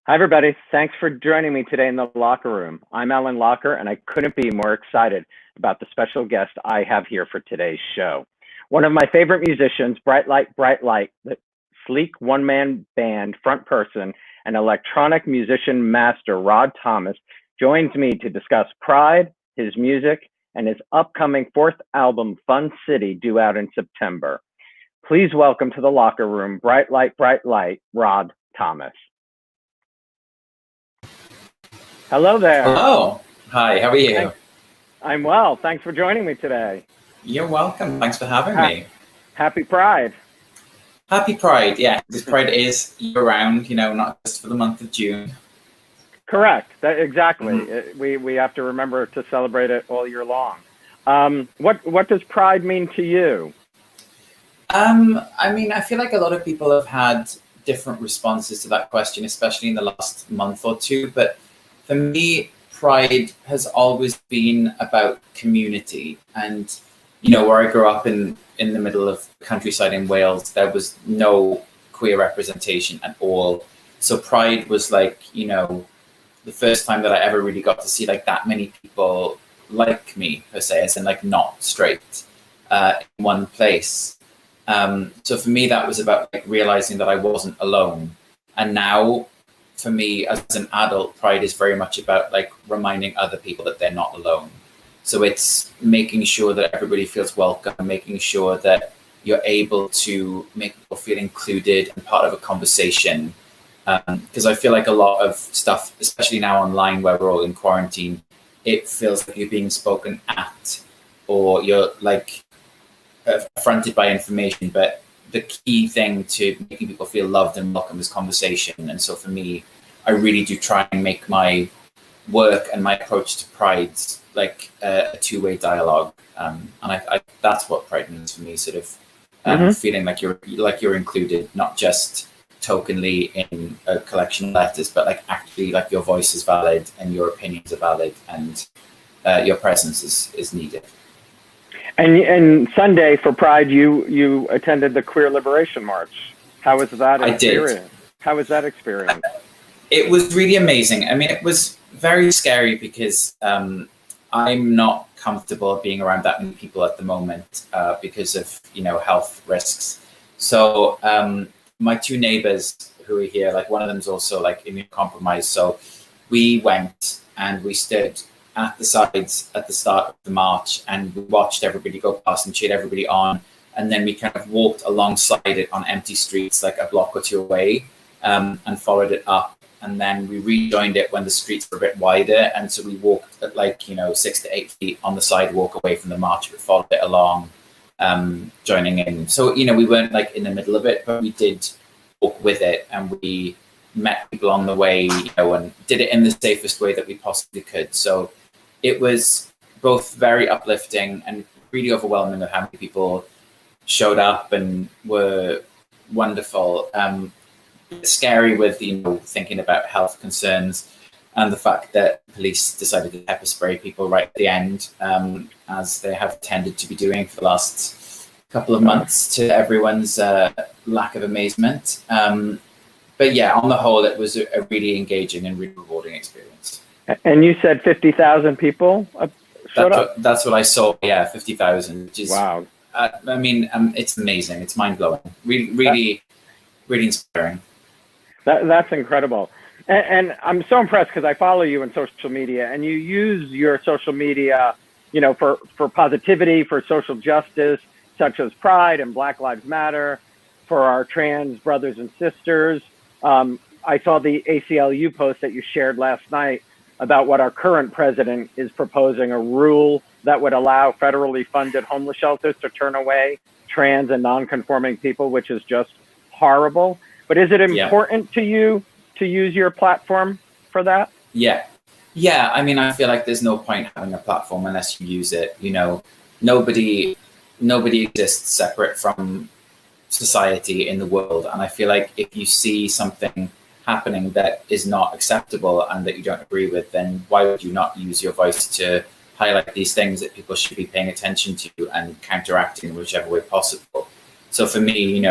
Hi, everybody. Thanks for joining me today in the locker room. I'm Alan Locher, and I couldn't be more excited about the special guest I have here for today's show. One of my favorite musicians, Bright Light, the sleek one-man band front person and electronic musician master Rod Thomas, joins me to discuss Pride, his music, and his upcoming fourth album, Fun City, due out in September. Please welcome to the locker room, Bright Light, Rod Thomas. Hello there. Hello. Hi, how are you? I'm well. Thanks for joining me today. You're welcome. Thanks for having me. Happy Pride. Happy Pride, yeah. Because Pride is year-round, not just for the month of June. Correct. Exactly. Mm-hmm. We have to remember to celebrate it all year long. What does Pride mean to you? I feel like a lot of people have had different responses to that question, especially in the last month or two. But for me, Pride has always been about community. And, where I grew up in the middle of the countryside in Wales, there was no queer representation at all. So Pride was like, the first time that I ever really got to see like that many people like me, per se, as in like not straight in one place. So for me, that was about like realizing that I wasn't alone. And now, for me, as an adult, Pride is very much about like reminding other people that they're not alone. So it's making sure that everybody feels welcome, making sure that you're able to make people feel included and part of a conversation. Because I feel like a lot of stuff, especially now online where we're all in quarantine, it feels like you're being spoken at or you're like affronted by information. But the key thing to making people feel loved and welcome is conversation. And so for me, I really do try and make my work and my approach to Pride like a two-way dialogue. And I that's what Pride means for me, sort of feeling like you're included, not just tokenly in a collection of letters, but like actually like your voice is valid and your opinions are valid and your presence is needed. And Sunday for Pride, you attended the Queer Liberation March. How was that experience? I did. How was that experience? It was really amazing. I mean, it was very scary because I'm not comfortable being around that many people at the moment because of, health risks. So my two neighbors who are here, like one of them is also like immunocompromised. So we went and we stood at the sides at the start of the march and we watched everybody go past and cheered everybody on. And then we kind of walked alongside it on empty streets, like a block or two away, and followed it up. And then we rejoined it when the streets were a bit wider. And so we walked at like, 6 to 8 feet on the sidewalk away from the march, but followed it along, joining in. So, we weren't like in the middle of it, but we did walk with it and we met people on the way, and did it in the safest way that we possibly could. So it was both very uplifting and really overwhelming of how many people showed up and were wonderful. Scary with, thinking about health concerns and the fact that police decided to pepper spray people right at the end, as they have tended to be doing for the last couple of months to everyone's lack of amazement. But yeah, on the whole, it was a really engaging and really rewarding experience. And you said 50,000 people showed up? That's what I saw, yeah, 50,000, which is, wow. It's amazing. It's mind-blowing. Really inspiring. That's incredible. And I'm so impressed because I follow you on social media and you use your social media, for positivity, for social justice, such as Pride and Black Lives Matter, for our trans brothers and sisters. I saw the ACLU post that you shared last night about what our current president is proposing, a rule that would allow federally funded homeless shelters to turn away trans and non-conforming people, which is just horrible. But is it important to you to use your platform for that? Yeah. I feel like there's no point having a platform unless you use it. Nobody exists separate from society in the world. And I feel like if you see something happening that is not acceptable and that you don't agree with, then why would you not use your voice to highlight these things that people should be paying attention to and counteracting in whichever way possible? So for me,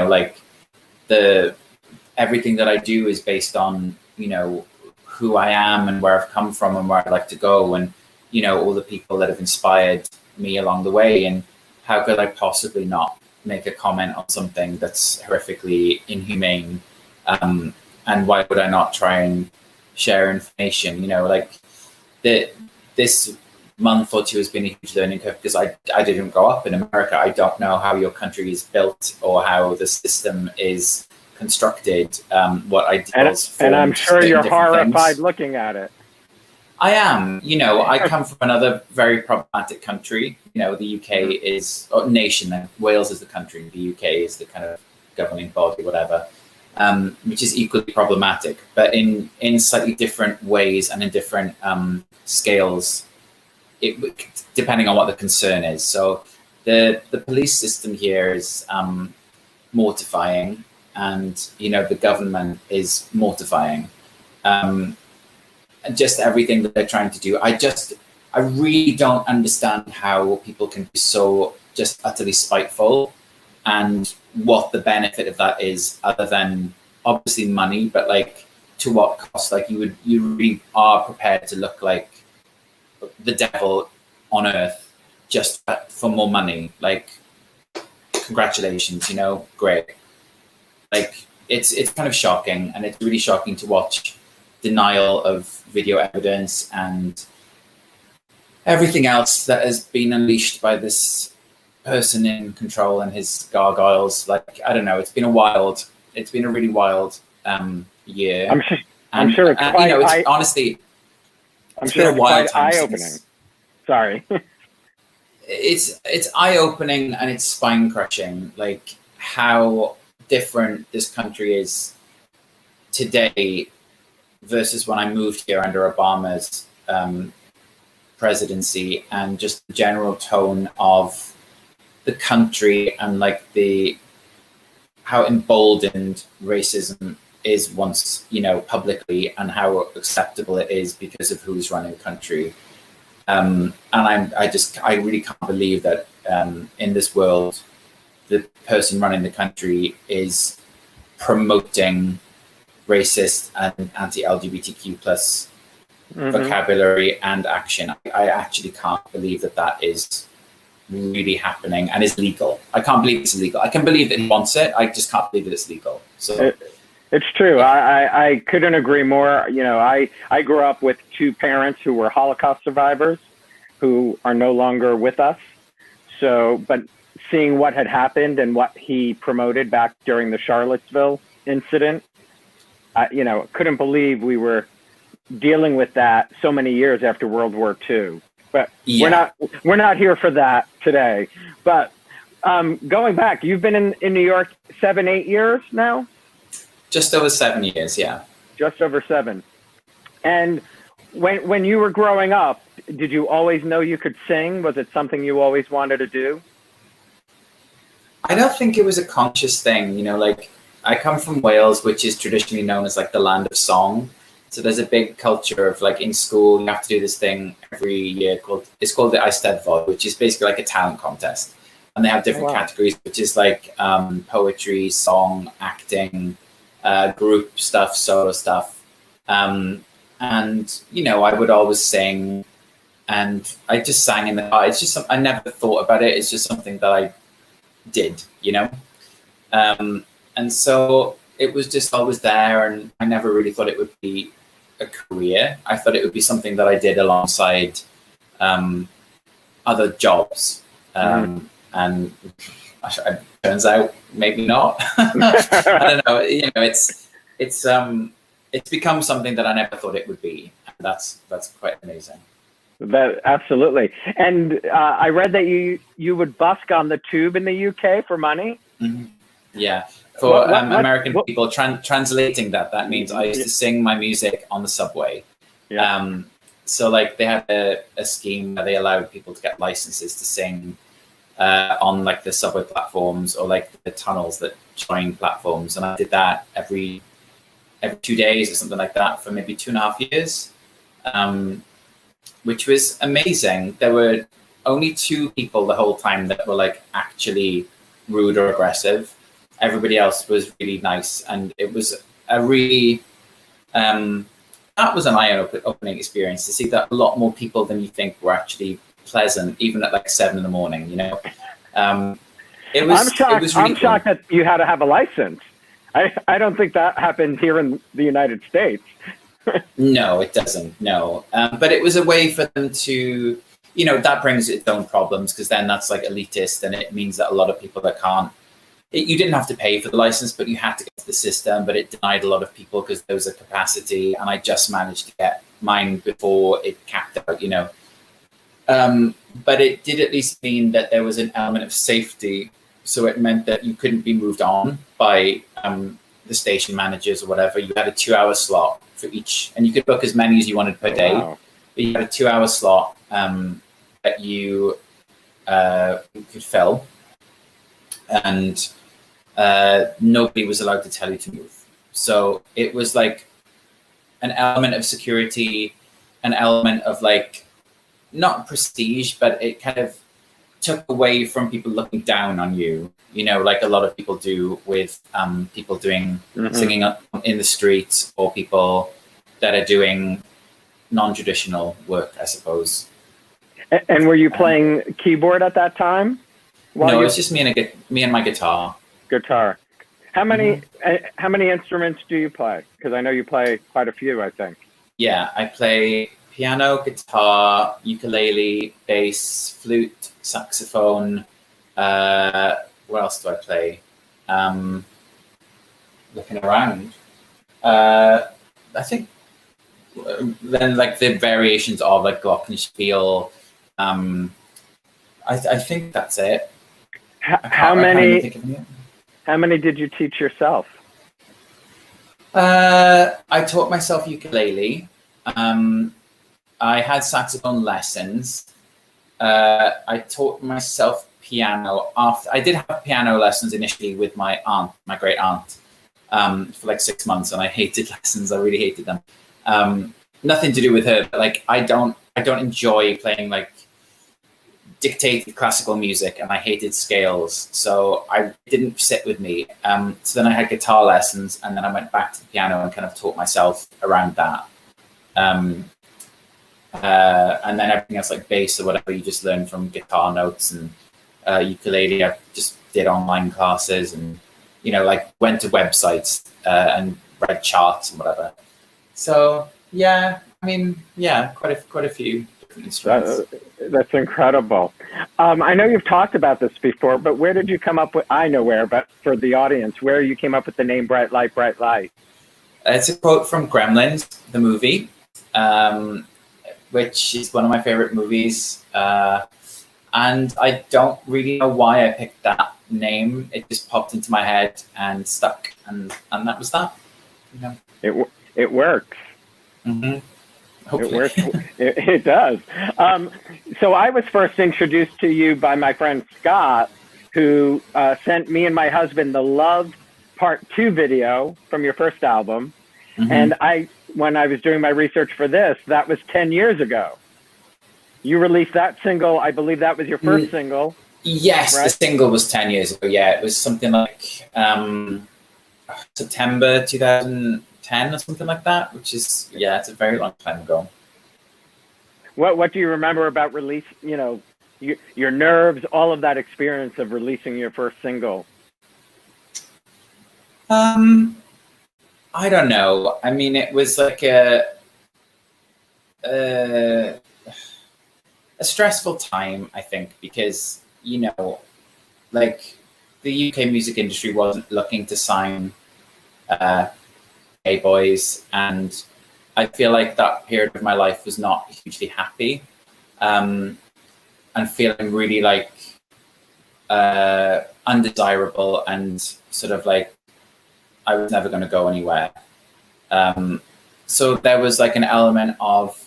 everything that I do is based on you know, who I am and where I've come from and where I'd like to go, and, you know, all the people that have inspired me along the way. And how could I possibly not make a comment on something that's horrifically inhumane? And why would I not try and share information? You know, like this month or two has been a huge learning curve, because I didn't grow up in America. I don't know how your country is built or how the system is constructed, what ideals and I'm sure you're horrified things. looking at it. I am. You know, I come from another very problematic country. You know, the UK is a nation, and Wales is the country, the UK is the kind of governing body, whatever, which is equally problematic, but in slightly different ways and in different scales, depending on what the concern is. So the police system here is mortifying, and, you know, the government is mortifying. Just everything that they're trying to do. I really don't understand how people can be so just utterly spiteful, and what the benefit of that is, other than obviously money, but like to what cost? Like you really are prepared to look like the devil on earth just for more money. Like, congratulations, you know, great. Like it's kind of shocking, and it's really shocking to watch denial of video evidence and everything else that has been unleashed by this person in control and his gargoyles. Like, I don't know, it's been a really wild year. I'm sure it's quite, you know, it's honestly, I'm sure it's quite eye-opening. Sorry. It's eye-opening, and it's spine-crushing, like how different this country is today versus when I moved here under Obama's presidency, and just the general tone of the country, and like how emboldened racism is once, you know, publicly, and how acceptable it is because of who's running the country. And I really can't believe that in this world, the person running the country is promoting racist and anti-LGBTQ plus vocabulary and action. I actually can't believe that is really happening and is legal. I can't believe it's illegal. I can believe that he wants it. I just can't believe that it's legal. So it's true. I couldn't agree more. You know, I grew up with two parents who were Holocaust survivors who are no longer with us. So, but seeing what had happened and what he promoted back during the Charlottesville incident, you know, couldn't believe we were dealing with that so many years after World War II. But yeah, we're not here for that today. But going back, you've been in New York 7-8 years now? Just over 7 years, yeah. Just over 7. And when you were growing up, did you always know you could sing? Was it something you always wanted to do? I don't think it was a conscious thing. You know, like, I come from Wales, which is traditionally known as like the land of song. So there's a big culture of, like, in school, you have to do this thing every year called the Eisteddfod, which is basically like a talent contest. And they have different categories, which is like poetry, song, acting, group stuff, solo stuff. And, you know, I would always sing, and I just sang in the car. It's just, I never thought about it. It's just something that I did, you know? And so it was just always there, and I never really thought it would be a career. I thought it would be something that I did alongside other jobs. And it turns out maybe not. I don't know. You know, it's become something that I never thought it would be. And that's quite amazing. That absolutely. And I read that you would busk on the tube in the UK for money. Mm-hmm. Yeah. For American people, translating that means I used to sing my music on the subway. Yeah. So, like, they had a scheme where they allowed people to get licenses to sing on, like, the subway platforms or, like, the tunnels that join platforms. And I did that every 2 days or something like that for maybe 2.5 years, which was amazing. There were only 2 people the whole time that were, like, actually rude or aggressive. Everybody else was really nice, and it was a really That was an eye-opening experience to see that a lot more people than you think were actually pleasant, even at like 7 in the morning. It was. I'm shocked. It was really I'm shocked that you had to have a license. I don't think that happens here in the United States. No, it doesn't. No, but it was a way for them to, that brings its own problems, because then that's like elitist, and it means that a lot of people that can't. You didn't have to pay for the license, but you had to get to the system. But it denied a lot of people because there was a capacity, and I just managed to get mine before it capped out. But it did at least mean that there was an element of safety. So it meant that you couldn't be moved on by the station managers or whatever. You had a 2-hour slot for each, and you could book as many as you wanted per day. Wow. But you had a 2-hour slot that you could fill, and nobody was allowed to tell you to move. So it was like an element of security, an element of like, not prestige, but it kind of took away from people looking down on you, like a lot of people do with people doing singing up in the streets, or people that are doing non-traditional work, I suppose. And were you playing keyboard at that time? No, it was just me and my guitar. Guitar. How many instruments do you play? Because I know you play quite a few, I think. Yeah, I play piano, guitar, ukulele, bass, flute, saxophone. What else do I play? Looking around. I think then like the variations of like glockenspiel. I think that's it. How many did you teach yourself? I taught myself ukulele. I had saxophone lessons. I taught myself piano after. I did have piano lessons initially with my aunt, my great aunt, for like 6 months, and I hated lessons. I really hated them. Nothing to do with her, but like I don't enjoy playing like dictated classical music, and I hated scales, so I didn't sit with me. So then I had guitar lessons, and then I went back to the piano and kind of taught myself around that. And then everything else like bass or whatever, you just learn from guitar notes, and ukulele, I just did online classes, and like went to websites and read charts and whatever. So yeah, I mean, yeah, quite a few different instruments. That's incredible. I know you've talked about this before, but where did you come up with? I know where, but for the audience, where you came up with the name Bright Light, Bright Light? It's a quote from Gremlins, the movie, which is one of my favorite movies. And I don't really know why I picked that name. It just popped into my head and stuck, and that was that. It works. Mm-hmm. It works. It does. So I was first introduced to you by my friend Scott, who sent me and my husband the Love Part 2 video from your first album. Mm-hmm. And when I was doing my research for this, that was 10 years ago. You released that single. I believe that was your first single. Yes, right? The single was 10 years ago. Yeah, it was something like September 2010 or something like that, which is, it's a very long time ago. What do you remember about release, your nerves, all of that experience of releasing your first single? I don't know. I mean, it was like a stressful time, I think, because, like the UK music industry wasn't looking to sign gay boys, and I feel like that period of my life was not hugely happy, and feeling really like undesirable, and sort of like I was never going to go anywhere. So there was like an element of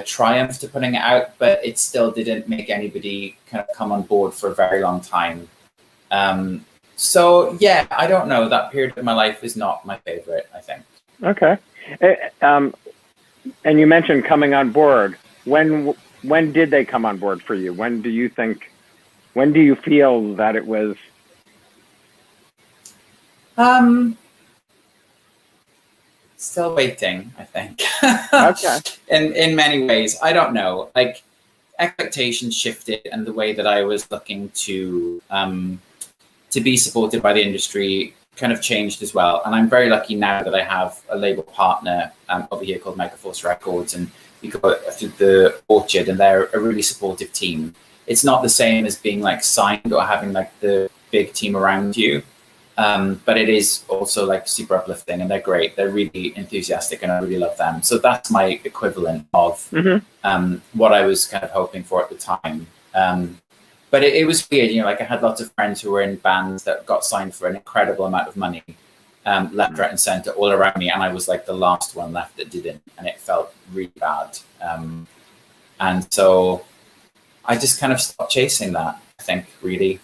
triumph to putting it out, but it still didn't make anybody kind of come on board for a very long time. So yeah, I don't know. That period of my life is not my favorite, I think. Okay. And you mentioned coming on board. When did they come on board for you? When do you feel that it was? Still waiting, I think. Okay. In many ways, I don't know. Like, expectations shifted, and the way that I was looking to be supported by the industry kind of changed as well. And I'm very lucky now that I have a label partner over here called Megaforce Records, and we go through the Orchard, and they're a really supportive team. It's not the same as being like signed or having like the big team around you. But it is also like super uplifting, and they're great. They're really enthusiastic, and I really love them. So that's my equivalent of what I was kind of hoping for at the time. But it was weird, like I had lots of friends who were in bands that got signed for an incredible amount of money, left, right, and center all around me, and I was like the last one left that didn't, and it felt really bad. And so I just kind of stopped chasing that, I think, really.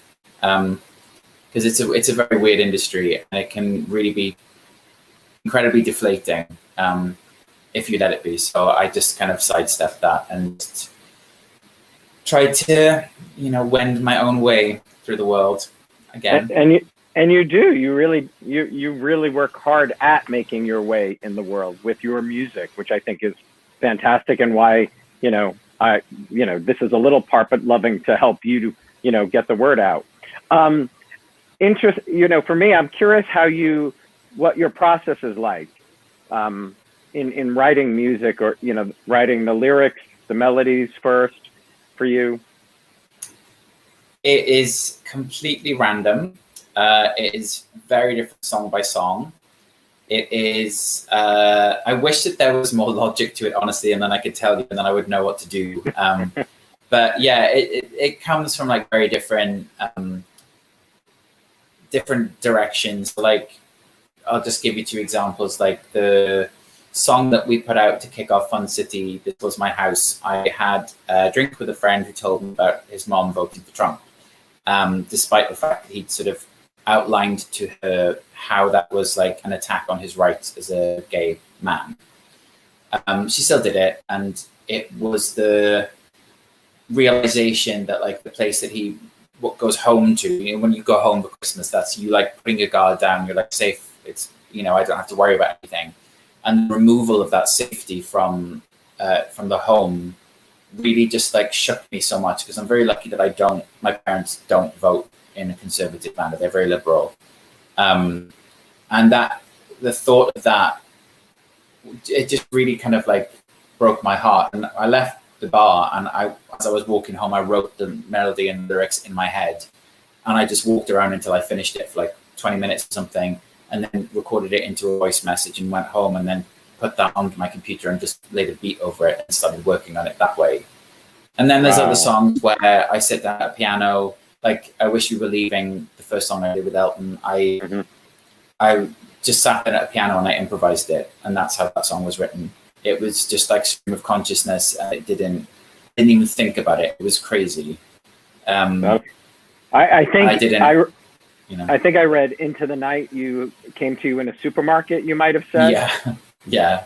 Because it's a very weird industry, and it can really be incredibly deflating if you let it be. So I just kind of sidestepped that and tried to, wend my own way through the world again. And you do. You really work hard at making your way in the world with your music, which I think is fantastic, and why this is a little part, but loving to help you to get the word out. For me, I'm curious what your process is like in writing music, or writing the lyrics, the melodies first for you. It is completely random. It is very different song by song. It is. I wish that there was more logic to it, honestly, and then I could tell you, and then I would know what to do. But yeah, it comes from like very different directions. Like, I'll just give you two examples. Like the song that we put out to kick off Fun City, This Was My House, I had a drink with a friend who told me about his mom voting for Trump, despite the fact that he'd sort of outlined to her how that was like an attack on his rights as a gay man. She still did it, and it was the realization that like the place that he goes home to, when you go home for Christmas, that's you like putting your guard down, you're like safe, it's I don't have to worry about anything. And the removal of that safety from the home really just like shook me so much, because I'm very lucky that my parents don't vote in a conservative manner, they're very liberal. And that the thought of that, it just really kind of like broke my heart. And I left the bar, and as I was walking home, I wrote the melody and lyrics in my head, and I just walked around until I finished it for like 20 minutes or something, and then recorded it into a voice message and went home, and then put that onto my computer and just laid a beat over it and started working on it that way. And then there's other songs where I sit down at a piano, like I Wish You Were Leaving, the first song I did with Elton. I just sat there at a piano and I improvised it, and that's how that song was written. It was just like stream of consciousness, and I didn't even think about it. It was crazy. I think I read Into the Night. You came to in a supermarket, you might have said. Yeah.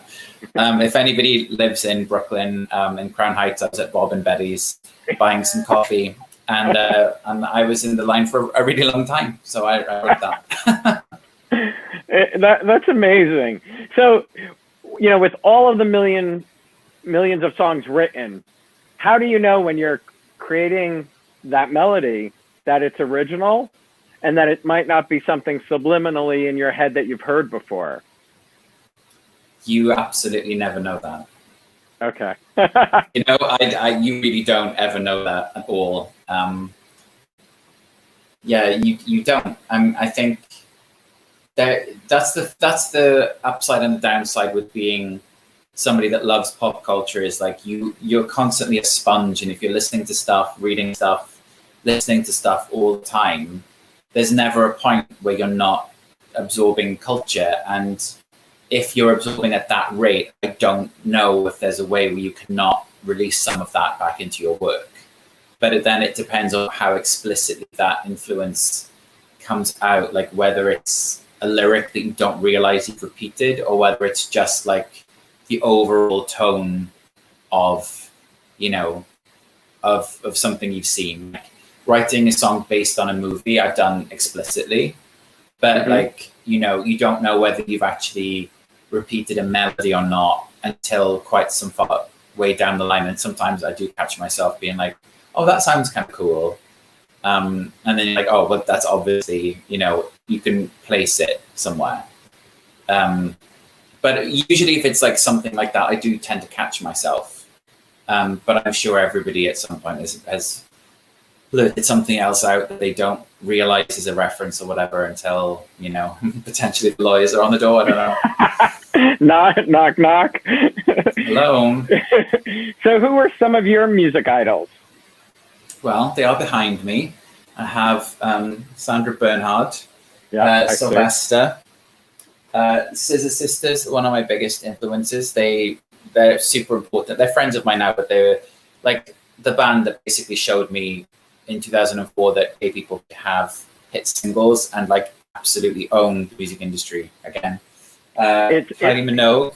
If anybody lives in Brooklyn, in Crown Heights, I was at Bob and Betty's buying some coffee, and I was in the line for a really long time. So I wrote that. That's amazing. So, with all of the millions of songs written, how do you know when you're creating that melody that it's original, and that it might not be something subliminally in your head that you've heard before? You absolutely never know that. Okay. You really don't ever know that at all. You don't. I think that's the upside and the downside with being somebody that loves pop culture, is like you're constantly a sponge, and if you're listening to stuff, reading stuff, listening to stuff all the time, there's never a point where you're not absorbing culture. And if you're absorbing at that rate, I don't know if there's a way where you cannot release some of that back into your work. But then it depends on how explicitly that influence comes out, like whether it's a lyric that you don't realize you've repeated, or whether it's just like the overall tone of, of something you've seen. Like, writing a song based on a movie, I've done explicitly, but you don't know whether you've actually repeated a melody or not until quite some far way down the line. And sometimes I do catch myself being like, oh, that sounds kind of cool. And then you're like, oh, but that's obviously, you can place it somewhere. But usually if it's like something like that, I do tend to catch myself. But I'm sure everybody at some point has blurted something else out that they don't realize is a reference or whatever until, potentially the lawyers are on the door. I don't know. Knock, knock. Hello. So who are some of your music idols? Well, they are behind me. I have Sandra Bernhard, Sylvester, Scissor Sisters, one of my biggest influences. They're super important. They're friends of mine now, but they're like the band that basically showed me in 2004 that gay people could have hit singles and like absolutely own the music industry again. Kylie Minogue.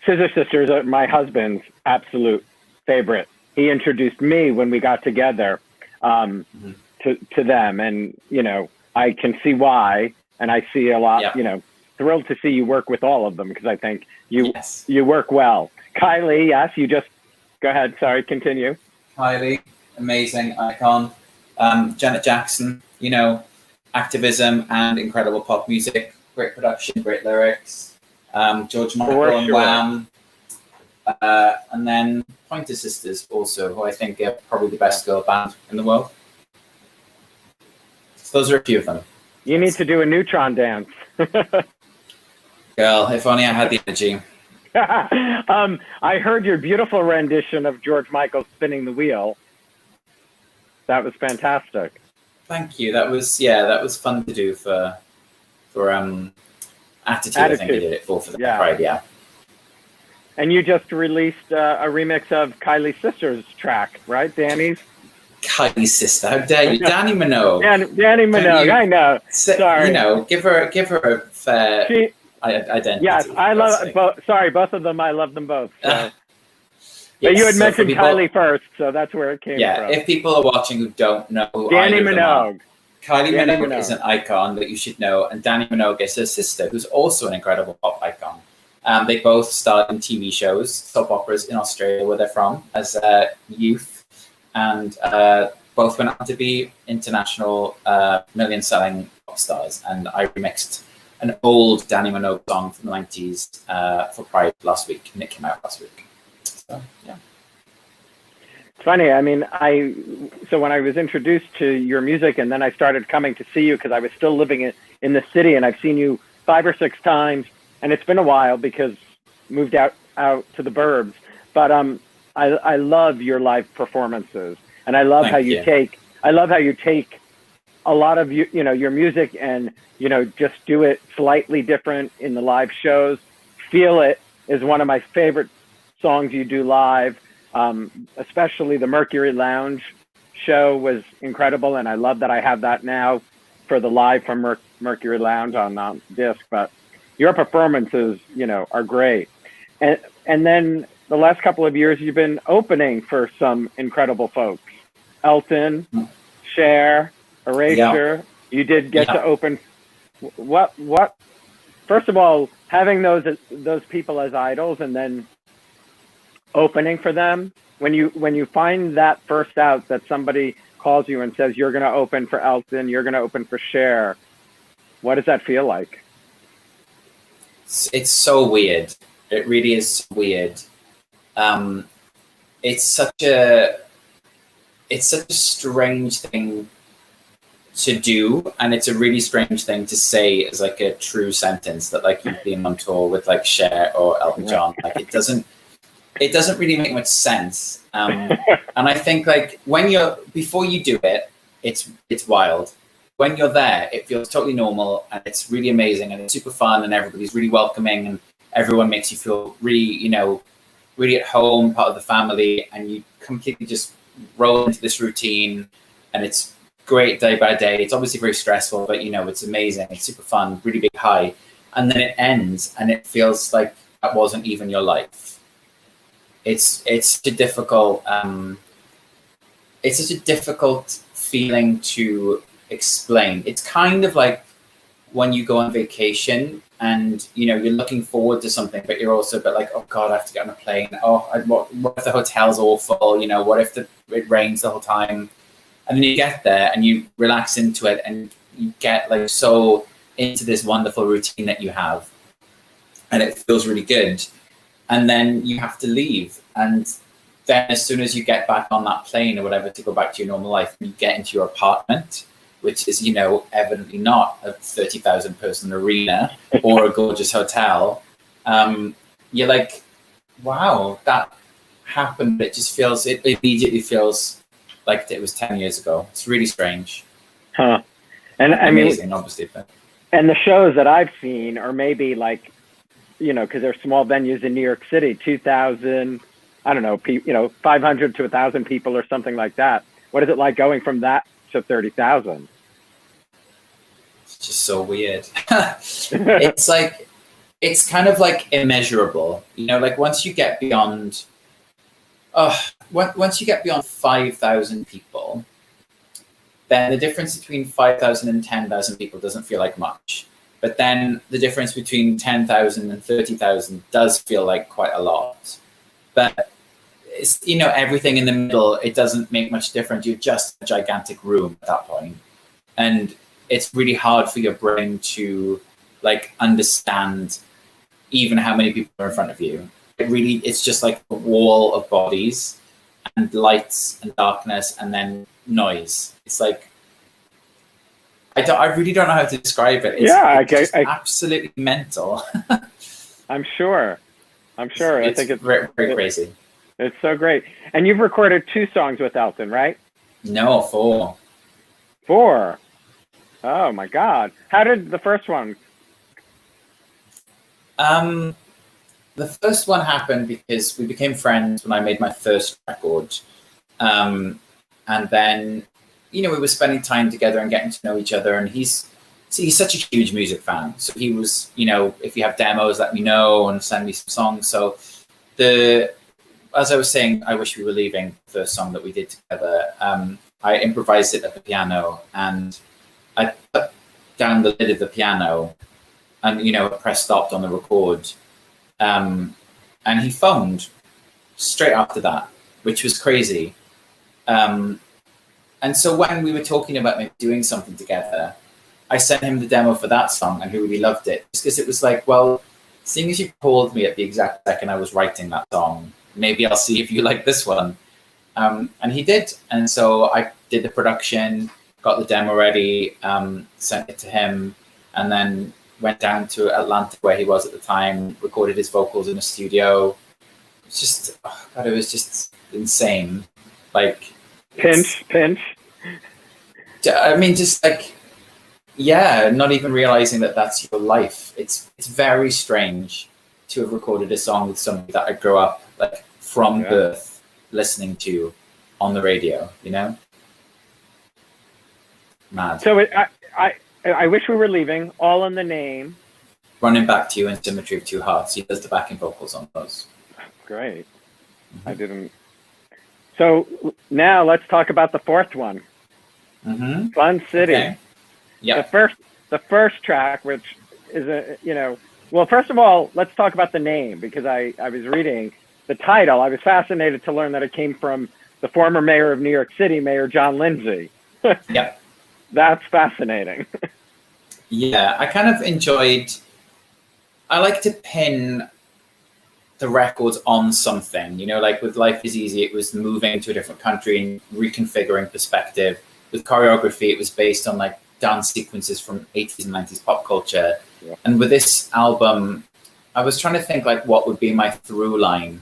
Scissor Sisters are my husband's absolute favorite. He introduced me when we got together to them, and I can see why, and I see a lot. Thrilled to see you work with all of them because I think you work well. Kylie, yes, you just go ahead. Sorry, continue. Kylie, amazing icon. Janet Jackson, activism and incredible pop music, great production, great lyrics. George Michael and Wham. And then Pointer Sisters also, who I think are probably the best girl band in the world. So those are a few of them. You need to do a neutron dance. Girl, if only I had the energy. I heard your beautiful rendition of George Michael's Spinning the Wheel. That was fantastic. Thank you. That was fun to do for Attitude. I think I did it for the Pride, yeah. And you just released a remix of Kylie's sister's track, right? Danny's? Kylie's sister. How dare you? Danny Minogue. Danny Minogue, I know. Sorry. Give her a fair identity. Yes, I love both. Sorry, both of them. I love them both. So. But you had mentioned Kylie first, so that's where it came from. Yeah, if people are watching who don't know who Danny Minogue. Kylie Minogue is an icon that you should know, and Danny Minogue is her sister, who's also an incredible pop icon. They both starred in TV shows, soap operas in Australia, where they're from, as youth, and both went on to be international million-selling pop stars. And I remixed an old Danny Minogue song from the 90s for Pride last week, and it came out last week. So, yeah. It's funny. I mean, so when I was introduced to your music, and then I started coming to see you because I was still living in the city, and I've seen you 5 or 6 times, and it's been a while because moved out to the burbs. But I love your live performances, and I love how you take a lot of your music and just do it slightly different in the live shows. Feel It is one of my favorite songs you do live. Especially the Mercury Lounge show was incredible, and I love that I have that now for the live from Mercury Lounge on disc. But your performances, are great. And then the last couple of years, you've been opening for some incredible folks. Elton, Cher, Erasure. You did get to open. What? First of all, having those people as idols, and then opening for them. When you find that first out that somebody calls you and says you're going to open for Elton, you're going to open for Cher, what does that feel like? It's so weird. It really is weird. It's such a strange thing to do, and it's a really strange thing to say as like a true sentence that like you've been on tour with like Cher or Elton John. Like it doesn't really make much sense. And I think like before you do it, it's wild. When you're there, it feels totally normal, and it's really amazing, and it's super fun, and everybody's really welcoming, and everyone makes you feel really, really at home, part of the family, and you completely just roll into this routine, and it's great day by day. It's obviously very stressful, but it's amazing. It's super fun, really big high. And then it ends, and it feels like that wasn't even your life. It's such a difficult feeling to explain. It's kind of like when you go on vacation and, you know, you're looking forward to something, but you're also a bit like, oh God, I have to get on a plane. Oh, what if the hotel's awful? You know, what if it rains the whole time? And then you get there and you relax into it and you get like so into this wonderful routine that you have, and it feels really good. And then you have to leave. And then as soon as you get back on that plane or whatever to go back to your normal life, you get into your apartment, which is, you know, evidently not a 30,000 person arena or a gorgeous hotel. You're like, wow, that happened. It just feels, it immediately feels like it was 10 years ago. It's really strange. Huh. And I Amazing, mean, obviously. But. And the shows that I've seen are maybe like, you know, because they're small venues in New York City, 2,000, I don't know, 500 to 1,000 people or something like that. What is it like going from that to 30,000? It's just so weird. It's like, it's kind of like immeasurable, you know, like once you get beyond, once you get beyond 5,000 people, then the difference between 5,000 and 10,000 people doesn't feel like much. But then the difference between 10,000 and 30,000 does feel like quite a lot. But it's, you know, everything in the middle, it doesn't make much difference. You're just a gigantic room at that point. And it's really hard for your brain to like understand even how many people are in front of you. It's just like a wall of bodies and lights and darkness and then noise. It's like, I really don't know how to describe it. It's just absolutely mental. I'm sure. I think it's very, very crazy. It's so great. And you've recorded 2 songs with Elton, right? No, 4. 4? Oh my God. How did the first one? The first one happened because we became friends when I made my first record. And then, you know, we were spending time together and getting to know each other. And he's such a huge music fan. So he was, you know, if you have demos, let me know and send me some songs. So as I was saying, I Wish We Were Leaving, the first song that we did together, I improvised it at the piano and I put down the lid of the piano and, you know, press stopped on the record. And he phoned straight after that, which was crazy. And so when we were talking about maybe doing something together, I sent him the demo for that song and he really loved it. Just because it was like, well, seeing as you called me at the exact second I was writing that song, maybe I'll see if you like this one. And he did. And so I did the production, got the demo ready, sent it to him, and then went down to Atlanta where he was at the time, recorded his vocals in a studio. It's just, oh God, it was just insane. Like, Pinch. I mean, just like, yeah, not even realizing that that's your life. It's very strange to have recorded a song with somebody that I grew up like from birth listening to on the radio, you know? Mad. So I Wish We Were Leaving, All in the Name. Running Back to You and Symmetry of Two Hearts. He does the backing vocals on those. Great. I didn't. So now let's talk about the 4th one. Fun City. Okay. Yeah. The first track, which is well, first of all, let's talk about the name, because I was reading the title. I was fascinated to learn that it came from the former mayor of New York City, Mayor John Lindsay. Yeah. That's fascinating. Yeah, I kind of I like to pin the records on something, you know, like with Life is Easy, it was moving to a different country and reconfiguring perspective. With Choreography, it was based on like dance sequences from 80s and 90s pop culture. Yeah. And with this album, I was trying to think like what would be my through line.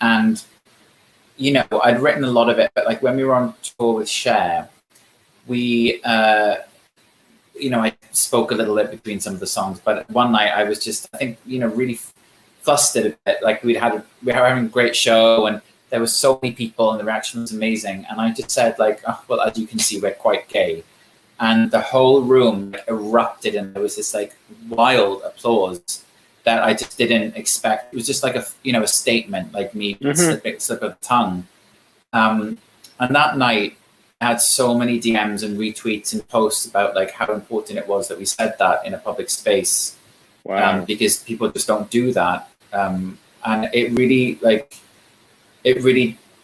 And, you know, I'd written a lot of it, but like when we were on tour with Cher, we, you know, I spoke a little bit between some of the songs, but one night I was just, I think, you know, really flustered a bit. Like we were having a great show and there were so many people and the reaction was amazing. And I just said like, oh, well, as you can see, we're quite gay. And the whole room erupted and there was this like wild applause that I just didn't expect. It was just like a statement, like me slip of the tongue. And that night I had so many DMs and retweets and posts about like how important it was that we said that in a public space. Wow. Because people just don't do that. And it really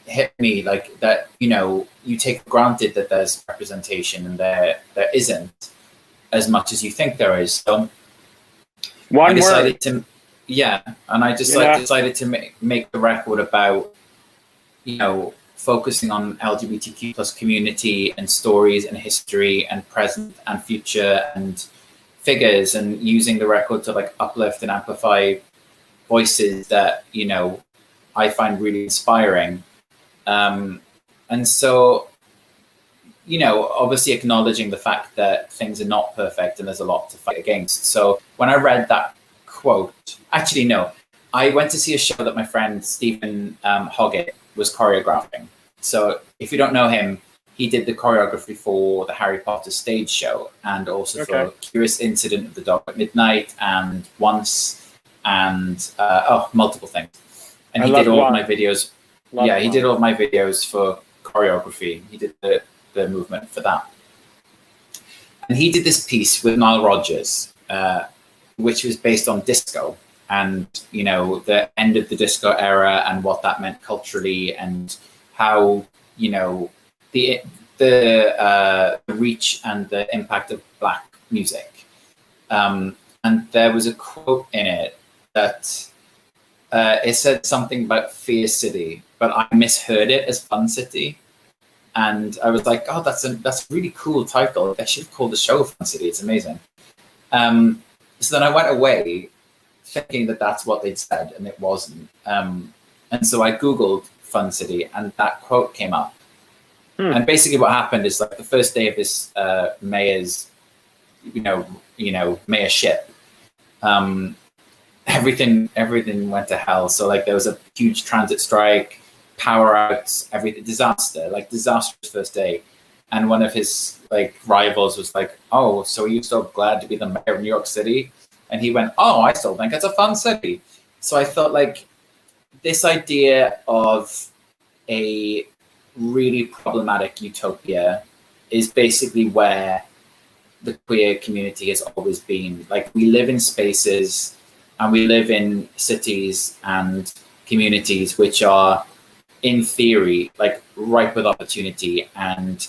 hit me like that, you know, you take for granted that there's representation and there isn't as much as you think there is. So One word. And I just decided to make the record about, you know, focusing on LGBTQ plus community and stories and history and present and future and figures, and using the record to like uplift and amplify voices that, you know, I find really inspiring. And so, you know, obviously acknowledging the fact that things are not perfect and there's a lot to fight against. So when I read that quote, actually, no, I went to see a show that my friend Stephen Hoggett was choreographing. So if you don't know him, he did the choreography for the Harry Potter stage show, and also for Curious Incident of the Dog at Midnight and Once, and multiple things. And he did all of my videos. He did all of my videos for choreography. He did the movement for that. And he did this piece with Nile Rodgers, which was based on disco, and, you know, the end of the disco era and what that meant culturally, and how, you know, the reach and the impact of Black music. And there was a quote in it that it said something about Fear City, but I misheard it as Fun City. And I was like, oh, that's a really cool title. I should have called the show Fun City. It's amazing. So then I went away thinking that that's what they'd said, and it wasn't. And so I Googled Fun City, and that quote came up. And basically what happened is, like, the first day of this mayor's, you know, mayorship, everything went to hell. So, like, there was a huge transit strike, power outs, disastrous first day. And one of his, like, rivals was like, oh, so are you so glad to be the mayor of New York City? And he went, oh, I still think it's a fun city. So I thought, like, this idea of a really problematic utopia is basically where the queer community has always been. Like, we live in spaces and we live in cities and communities which are, in theory, like, ripe with opportunity, and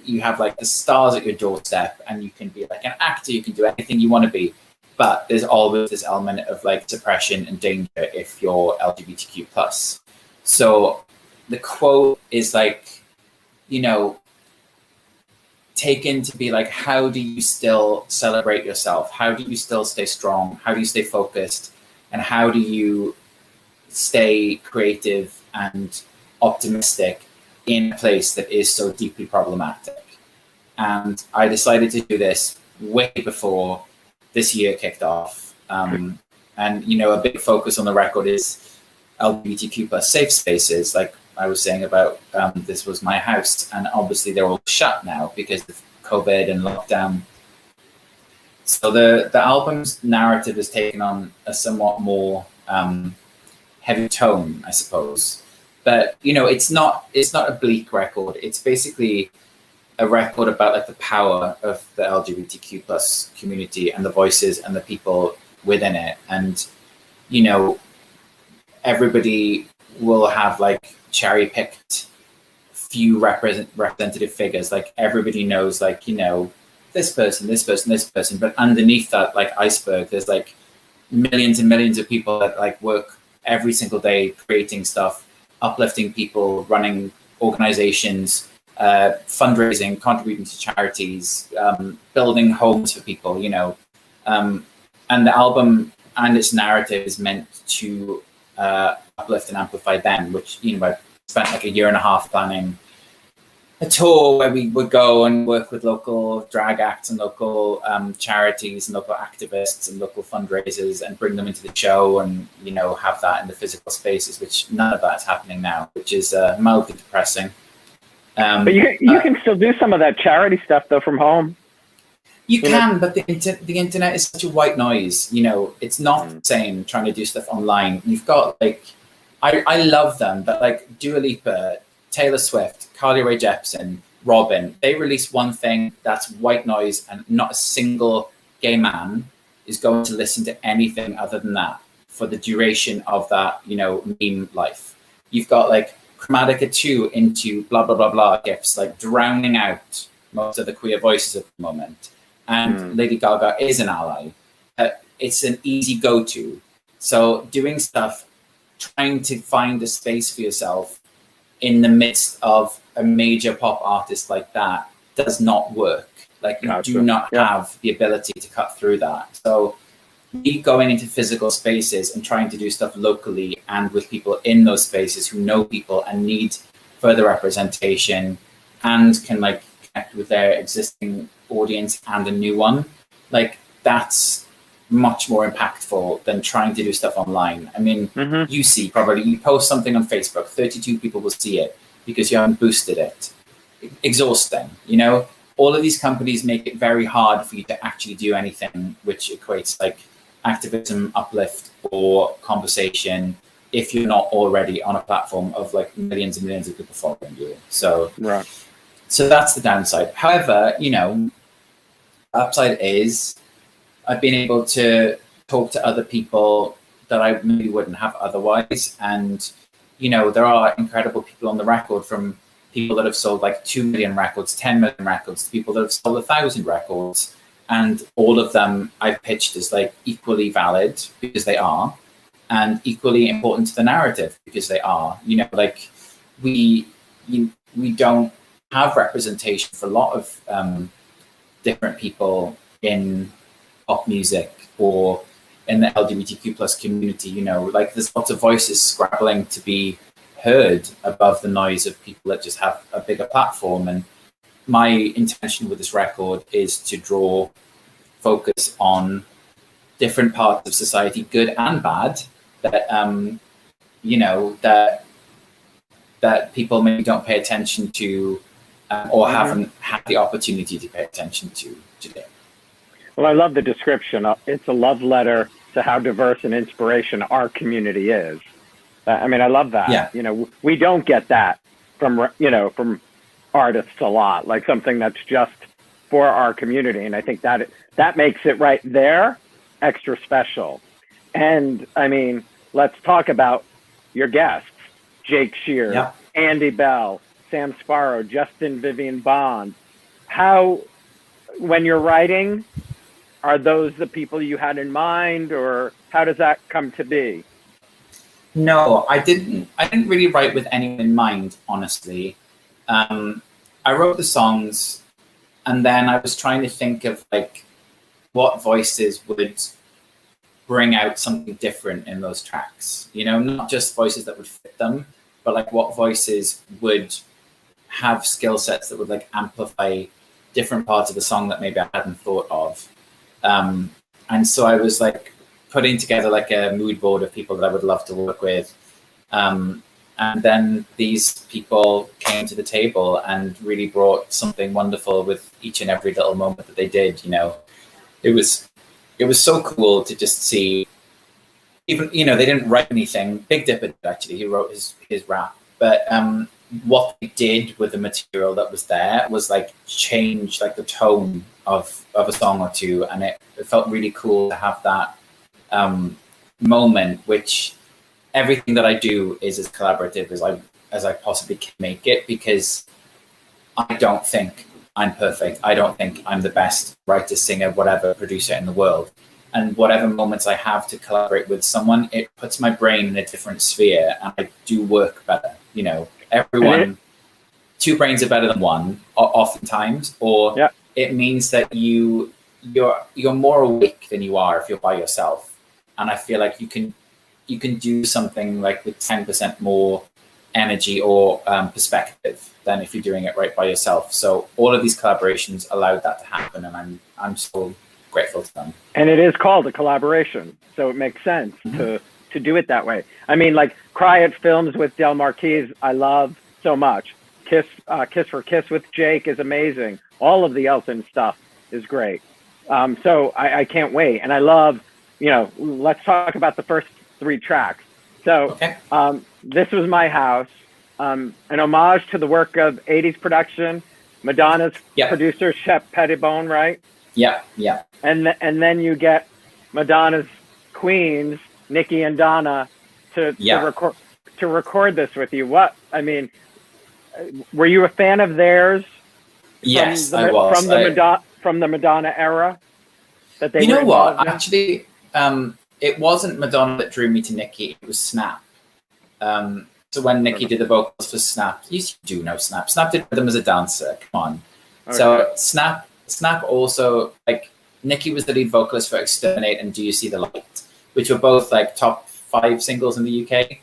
you have, like, the stars at your doorstep, and you can be like an actor, you can do anything you want to be, but there's always this element of, like, suppression and danger if you're LGBTQ plus. So the quote is, like, you know, taken to be like, how do you still celebrate yourself? How do you still stay strong? How do you stay focused? And how do you stay creative and optimistic in a place that is so deeply problematic? And I decided to do this way before this year kicked off. And, you know, a big focus on the record is LGBTQ plus safe spaces. Like I was saying about, this was my house, and obviously they're all shut now because of COVID and lockdown. So the album's narrative has taken on a somewhat more heavy tone, I suppose. But, you know, it's not a bleak record. It's basically a record about, like, the power of the LGBTQ plus community and the voices and the people within it. And, you know, everybody will have, like, cherry-picked few representative figures. Like, everybody knows, like, you know, this person, but underneath that, like, iceberg, there's, like, millions and millions of people that, like, work every single day creating stuff, uplifting people, running organizations, fundraising, contributing to charities, building homes for people, you know. And the album and its narrative is meant to uplift and amplify them, which, you know, I spent like a year and a half planning a tour where we would go and work with local drag acts and local charities and local activists and local fundraisers and bring them into the show, and, you know, have that in the physical spaces, which none of that's happening now, which is mildly depressing. But you can still do some of that charity stuff though from home. You can, but the internet is such a white noise. You know, it's not the same trying to do stuff online. You've got, like, I love them, but, like, Dua Lipa Taylor Swift, Carly Rae Jepsen, Robin, they release one thing that's white noise, and not a single gay man is going to listen to anything other than that for the duration of that, meme life. You've got like Chromatica 2 into blah, blah, blah, blah gifts, like drowning out most of the queer voices at the moment. And Lady Gaga is an ally. It's an easy go-to. So doing stuff, trying to find a space for yourself in the midst of a major pop artist like that does not work. Like you do not have the ability to cut through that. So me going into physical spaces and trying to do stuff locally and with people in those spaces who know people and need further representation and can like connect with their existing audience and a new one, like that's much more impactful than trying to do stuff online. I mean, you see probably, you post something on Facebook, 32 people will see it because you haven't boosted it. Exhausting, All of these companies make it very hard for you to actually do anything which equates like activism, uplift, or conversation if you're not already on a platform of like millions and millions of people following you. So, so that's the downside. However, upside is I've been able to talk to other people that I maybe wouldn't have otherwise. And, there are incredible people on the record, from people that have sold like 2 million records, 10 million records, to people that have sold 1,000 records. And all of them I've pitched as like equally valid because they are, and equally important to the narrative because they are. Like we don't have representation for a lot of different people in pop music or in the LGBTQ plus community. Like there's lots of voices scrabbling to be heard above the noise of people that just have a bigger platform. And my intention with this record is to draw focus on different parts of society, good and bad, that that people maybe don't pay attention to, or haven't had the opportunity to pay attention to today. Well, I love the description. It's a love letter to how diverse and inspiration our community is. I mean, I love that. Yeah. We don't get that from artists a lot, like something that's just for our community. And I think that makes it right there extra special. And I mean, let's talk about your guests, Jake Shear, Andy Bell, Sam Sparrow, Justin Vivian Bond. How, when you're writing, are those the people you had in mind, or how does that come to be? No, I didn't really write with anyone in mind, honestly. I wrote the songs, and then I was trying to think of like what voices would bring out something different in those tracks. Not just voices that would fit them, but like what voices would have skill sets that would like amplify different parts of the song that maybe I hadn't thought of. And so I was like putting together like a mood board of people that I would love to work with. And then these people came to the table and really brought something wonderful with each and every little moment that they did. It was so cool to just see. Even they didn't write anything. Big Dipper did, actually. He wrote his rap, but what they did with the material that was there was like change like the tone of a song or two, and it felt really cool to have that moment, which everything that I do is as collaborative as I possibly can make it, because I don't think I'm perfect. I don't think I'm the best writer, singer, whatever, producer in the world. And whatever moments I have to collaborate with someone, it puts my brain in a different sphere, and I do work better. Everyone, two brains are better than one, oftentimes, or it means that you're more awake than you are if you're by yourself. And I feel like you can do something like with 10% more energy or perspective than if you're doing it right by yourself. So all of these collaborations allowed that to happen, and I'm so grateful to them. And it is called a collaboration, so it makes sense to do it that way. I mean, like Cry at Films with Del Marquis, I love so much. Kiss for Kiss with Jake is amazing. All of the Elton stuff is great. So I can't wait. And I love, let's talk about the first 3 tracks. So This Was My House, an homage to the work of 80s production, Madonna's Yeah. producer, Shep Pettibone, right? Yeah, yeah. And then you get Madonna's queens, Nikki and Donna, to record this with you. What, I mean, were you a fan of theirs? Yes, I was. From the Madonna era? That they You know what? in? Actually, it wasn't Madonna that drew me to Nikki. It was Snap. So when Nikki did the vocals for Snap, you do know Snap. Snap did them as a dancer. Come on. Okay. So Snap also, like, Nikki was the lead vocalist for Exterminate and Do You See the Light, which were both like top 5 singles in the UK.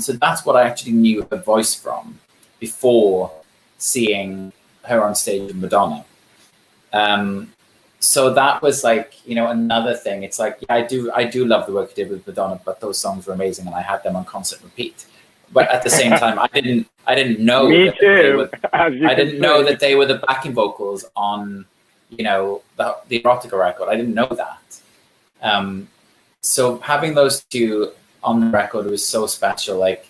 So that's what I actually knew her voice from before seeing her on stage with Madonna. So that was like, you know, another thing. It's like, yeah, I do love the work you did with Madonna, but those songs were amazing and I had them on constant repeat. But at the same time, I didn't know. Me too. I didn't know that they were the backing vocals on, you know, the Erotica record. I didn't know that. So having those two on the record was so special. Like,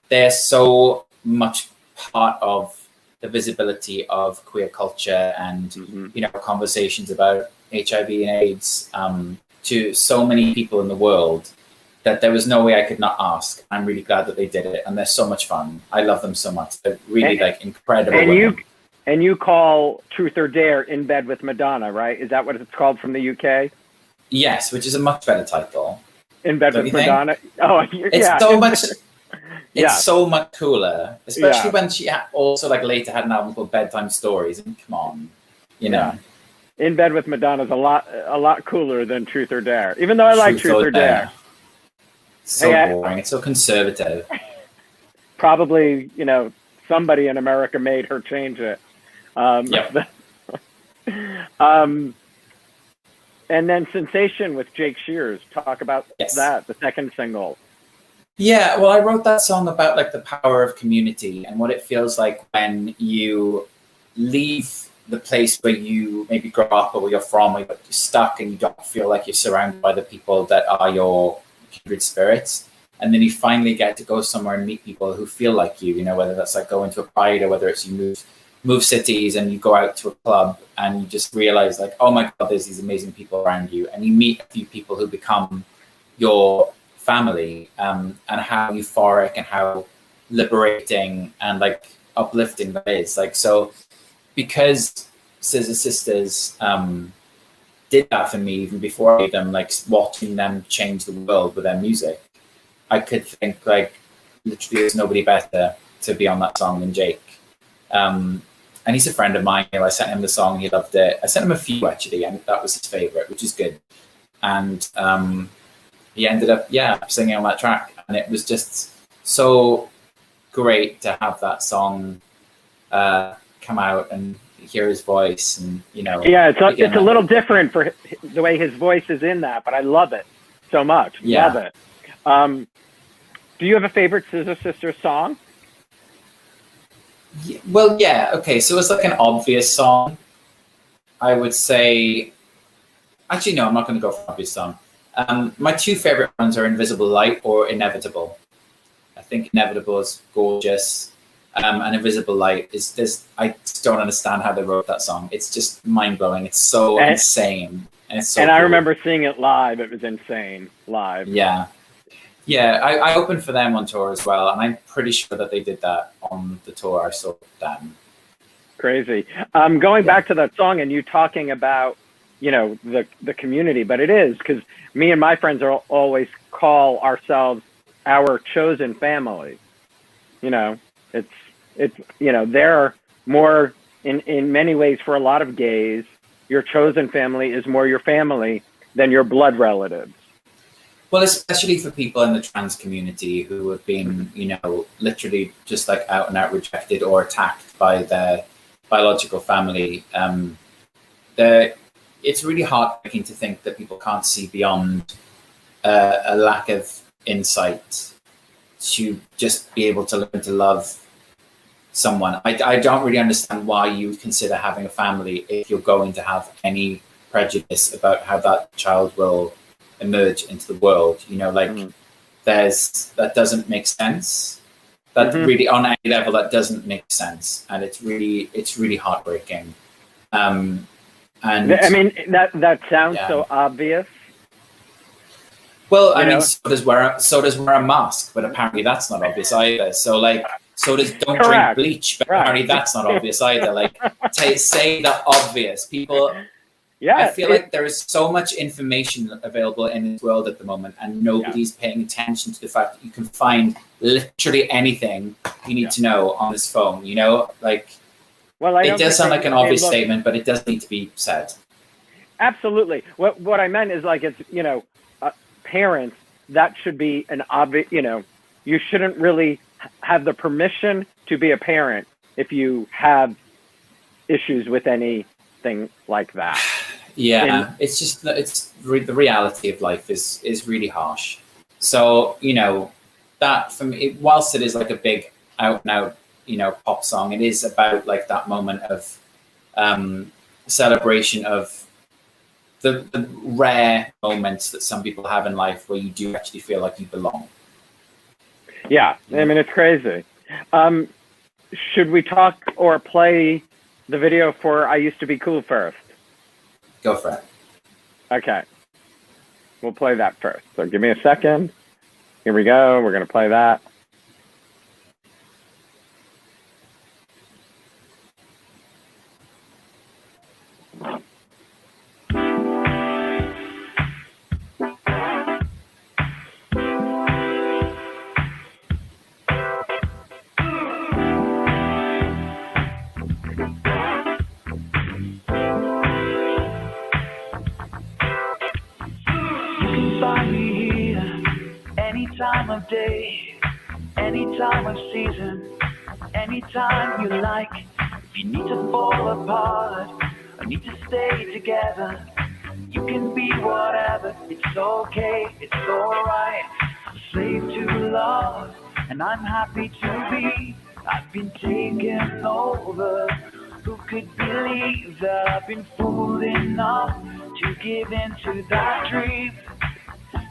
they're so much part of the visibility of queer culture and, you know, conversations about HIV and AIDS to so many people in the world that there was no way I could not ask. I'm really glad that they did it, and they're so much fun. I love them so much. They're really like incredible. And you call Truth or Dare In Bed with Madonna, right? Is that what it's called from the UK? Yes, which is a much better title. In Bed with Madonna. Oh, it's so much. It's so much cooler, especially when she also like later had an album called Bedtime Stories. And come on, you know. In Bed with Madonna is a lot cooler than Truth or Dare, even though I like Truth or Dare. So boring. It's so conservative. Probably, you know, somebody in America made her change it. And then Sensation with Jake Shears. Talk about that, the second single. Yeah, well, I wrote that song about like the power of community and what it feels like when you leave the place where you maybe grew up or where you're from, or you're stuck and you don't feel like you're surrounded by the people that are your kindred spirits. And then you finally get to go somewhere and meet people who feel like you know, whether that's like going to a pride or whether it's you move cities and you go out to a club and you just realize like, oh my God, there's these amazing people around you. And you meet a few people who become your family, and how euphoric and how liberating and like uplifting that is. Like, so because Scissor Sisters did that for me even before I them, like watching them change the world with their music, I could think like literally there's nobody better to be on that song than Jake. And he's a friend of mine. I sent him the song, he loved it. I sent him a few actually, and that was his favorite, which is good. And he ended up, singing on that track. And it was just so great to have that song come out and hear his voice. And, you know. Yeah, it's a little different for the way his voice is in that, but I love it so much. Yeah. Love it. Do you have a favorite Scissor Sisters song? Well, yeah. Okay, so it's like an obvious song. I would say... Actually, no, I'm not going to go for an obvious song. My two favorite ones are Invisible Light or Inevitable. I think Inevitable is gorgeous. And Invisible Light is I just don't understand how they wrote that song. It's just mind-blowing. It's so insane. And it's so cool. I remember seeing it live. It was insane live. Yeah. Yeah, I opened for them on tour as well, and I'm pretty sure that they did that on the tour I saw them. Crazy. Going back to that song and you talking about, you know, the community, but it is because me and my friends are always call ourselves our chosen family. You know, it's you know, they're more in many ways for a lot of gays, your chosen family is more your family than your blood relatives. Well, especially for people in the trans community who have been, you know, literally just like out and out rejected or attacked by their biological family. It's really heartbreaking to think that people can't see beyond a lack of insight to just be able to learn to love someone. I don't really understand why you would consider having a family if you're going to have any prejudice about how that child will emerge into the world. You know, like that doesn't make sense. that really on any level that doesn't make sense, and it's really heartbreaking. And I mean, that sounds so obvious. Well, I mean, so does wear a mask, but apparently that's not obvious either. So like, so does don't drink bleach, but apparently that's not obvious either. Like, say the obvious. People, I feel like there is so much information available in this world at the moment, and nobody's paying attention to the fact that you can find literally anything you need to know on this phone. You know, like, well, it does sound like an obvious statement, but it does need to be said. Absolutely. What I meant is like, it's, you know, parents, that should be an obvious, you know, you shouldn't really have the permission to be a parent if you have issues with anything like that. Yeah, it's just, the reality of life is really harsh. So, you know, that for me, whilst it is like a big out and out, you know, pop song, it is about like that moment of celebration of the rare moments that some people have in life where you do actually feel like you belong. Yeah, I mean, it's crazy. Should we talk or play the video for I Used to Be Cool first? Go for it. Okay. We'll play that first. So give me a second. Here we go. We're going to play that. Time of day, any time of season, anytime you like. If you need to fall apart or need to stay together, you can be whatever. It's okay, it's alright. I'm a slave to love, and I'm happy to be. I've been taken over. Who could believe that I've been fooled enough to give in to that dream?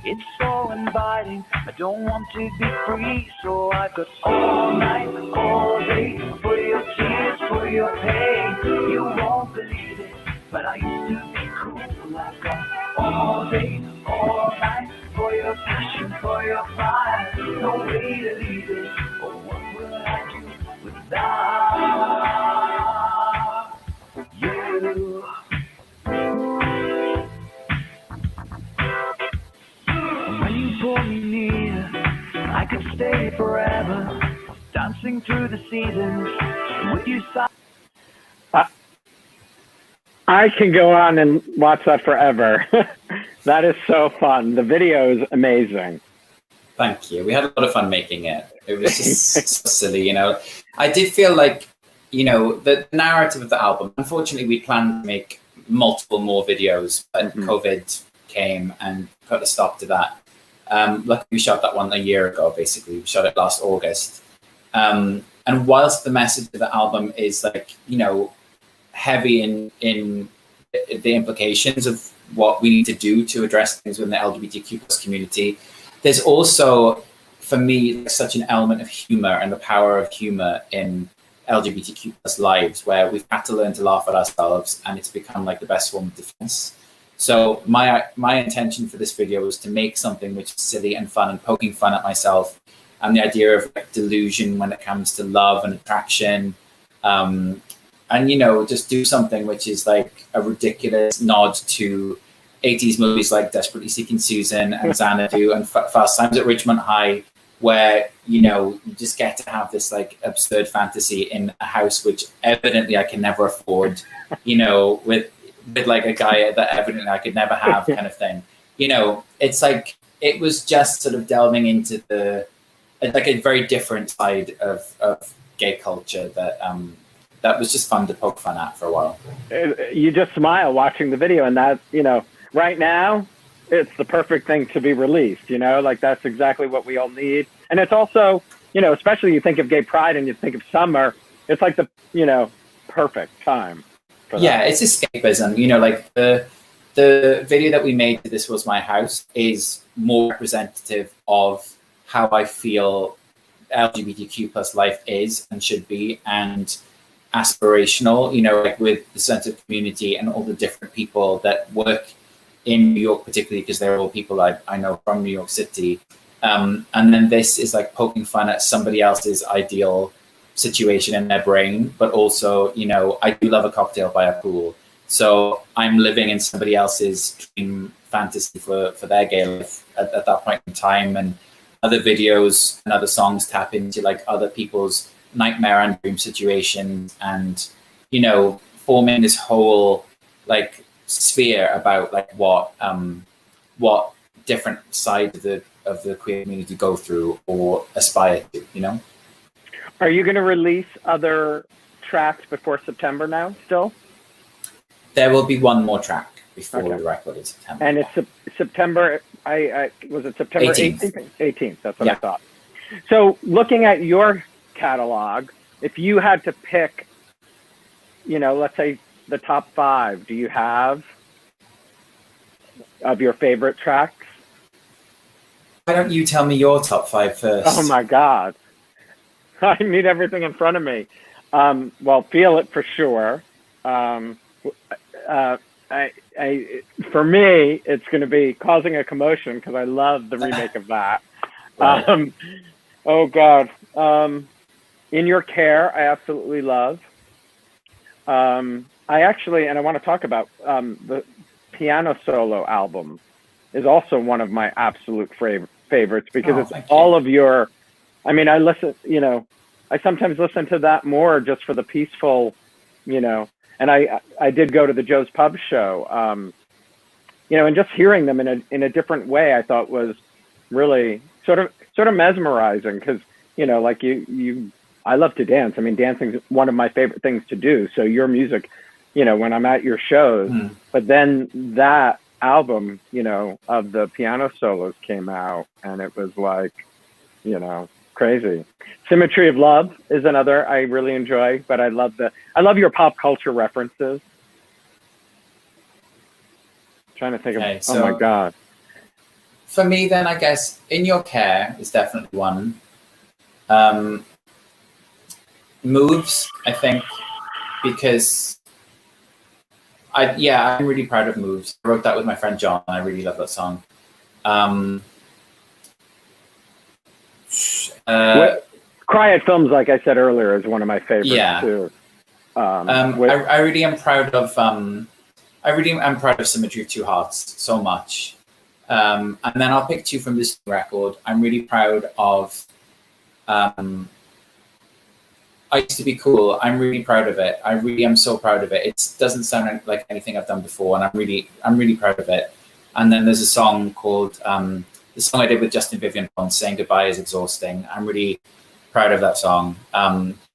It's so inviting, I don't want to be free, so I've got all night, all day, for your tears, for your pain. You won't believe it, but I used to be cool. I've got all day, all night, for your passion, for your fire. No way to leave it, oh, what will I do without you? When you pull me near, I could stay forever, dancing through the seasons with you. I can go on and watch that forever. That is so fun. The video is amazing. Thank you. We had a lot of fun making it. It was just so silly, you know. I did feel like, you know, the narrative of the album, unfortunately, we planned to make multiple more videos, but COVID came and put a stop to that. Luckily, we shot that one a year ago, basically. We shot it last August. And whilst the message of the album is like, you know, heavy in the implications of what we need to do to address things within the LGBTQ plus community, there's also, for me, like, such an element of humor and the power of humor in LGBTQ plus lives, where we've had to learn to laugh at ourselves, and it's become like the best form of defense. So my intention for this video was to make something which is silly and fun and poking fun at myself and the idea of like delusion when it comes to love and attraction. And, you know, just do something which is like a ridiculous nod to 80s movies like Desperately Seeking Susan and Xanadu and Fast Times at Ridgemont High, where, you know, you just get to have this like absurd fantasy in a house which evidently I can never afford, you know, with like a guy that evidently I could never have kind of thing. You know, it's like, it was just sort of delving into like a very different side of gay culture that was just fun to poke fun at for a while. You just smile watching the video, and that, you know, right now, it's the perfect thing to be released, you know, like that's exactly what we all need. And it's also, you know, especially you think of gay pride and you think of summer, it's like the, you know, perfect time for that. Yeah, it's escapism, you know, like the video that we made, This Was My House, is more representative of how I feel LGBTQ plus life is and should be, and aspirational, you know, like with the sense of community and all the different people that work in New York, particularly because they're all people I know from New York City. And then this is like poking fun at somebody else's ideal situation in their brain, but also, you know, I do love a cocktail by a pool. So I'm living in somebody else's dream fantasy for their gay life at that point in time. And other videos and other songs tap into like other people's nightmare and dream situations, and, you know, forming this whole like sphere about like what different sides of the queer community go through or aspire to, you know. Are you going to release other tracks before September now still? There will be one more track before the record in September. And it's September, was it September 18th? 18th, that's what I thought. So looking at your catalog, if you had to pick, you know, let's say the top 5, do you have of your favorite tracks? Why don't you tell me your top 5 first? Oh my God. I need everything in front of me. Well, Feel It for sure. For me, it's going to be Causing a Commotion because I love the remake of that. Right. Oh God. In Your Care, I absolutely love. I actually, and I want to talk about the piano solo album is also one of my absolute favorites because it's all of your, I mean, I listen, you know, I sometimes listen to that more just for the peaceful, you know, and I did go to the Joe's Pub show, you know, and just hearing them in a different way, I thought was really sort of mesmerizing because, you know, like I love to dance. I mean, dancing is one of my favorite things to do. So your music, you know, when I'm at your shows, but then that album, you know, of the piano solos came out and it was like, you know, crazy. Symmetry of Love is another I really enjoy, but I love your pop culture references. I'm trying to think of, oh my God. For me then, I guess In Your Care is definitely one. Moves, I think, because I'm really proud of Moves. I wrote that with my friend John, and I really love that song. Cry at Films, like I said earlier, is one of my favorites too. I really am proud of Symmetry of Two Hearts so much. And then I'll pick 2 from this record. I'm really proud of I Used to Be Cool. I'm really proud of it. I really am so proud of it. It doesn't sound like anything I've done before, and I'm really proud of it. And then there's a song called the song I did with Justin Vivian on Saying Goodbye Is Exhausting. I'm really proud of that song.